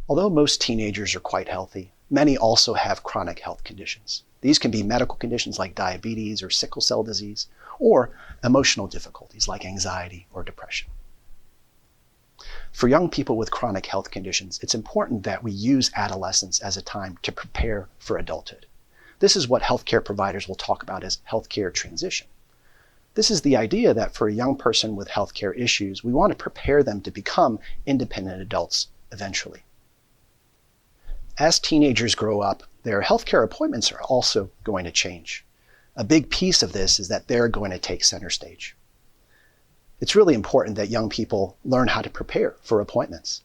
Although most teenagers are quite healthy, many also have chronic health conditions. These can be medical conditions like diabetes or sickle cell disease, or emotional difficulties like anxiety or depression. For young people with chronic health conditions, it's important that we use adolescence as a time to prepare for adulthood. This is what healthcare providers will talk about as healthcare transition. This is the idea that for a young person with healthcare issues, we want to prepare them to become independent adults eventually. As teenagers grow up, their healthcare appointments are also going to change. A big piece of this is that they're going to take center stage. It's really important that young people learn how to prepare for appointments.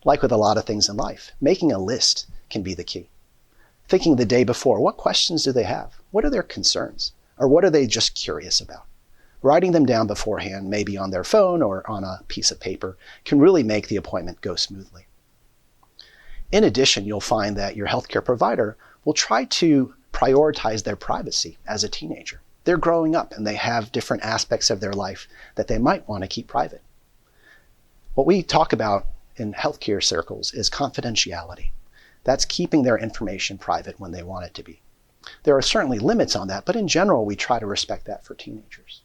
Like with a lot of things in life, making a list can be the key. Thinking the day before, what questions do they have? What are their concerns? Or what are they just curious about? Writing them down beforehand, maybe on their phone or on a piece of paper, can really make the appointment go smoothly. In addition, you'll find that your healthcare provider will try to prioritize their privacy as a teenager. They're growing up and they have different aspects of their life that they might want to keep private. What we talk about in healthcare circles is confidentiality. That's keeping their information private when they want it to be. There are certainly limits on that, but in general, we try to respect that for teenagers.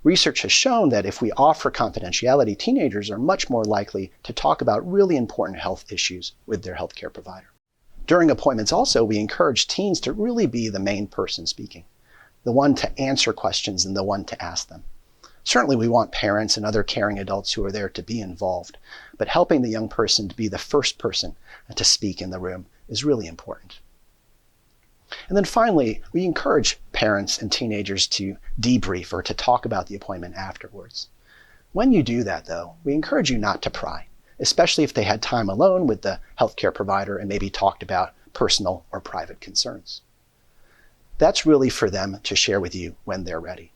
Research has shown that if we offer confidentiality, teenagers are much more likely to talk about really important health issues with their healthcare provider. During appointments also, we encourage teens to really be the main person speaking, the one to answer questions and the one to ask them. Certainly we want parents and other caring adults who are there to be involved, but helping the young person to be the first person to speak in the room is really important. And then finally, we encourage parents and teenagers to debrief or to talk about the appointment afterwards. When you do that, though, we encourage you not to pry, especially if they had time alone with the healthcare provider and maybe talked about personal or private concerns. That's really for them to share with you when they're ready.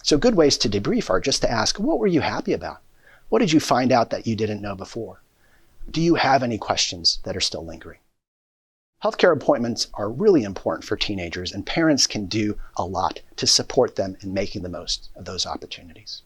So good ways to debrief are just to ask, what were you happy about? What did you find out that you didn't know before? Do you have any questions that are still lingering? Healthcare appointments are really important for teenagers, and parents can do a lot to support them in making the most of those opportunities.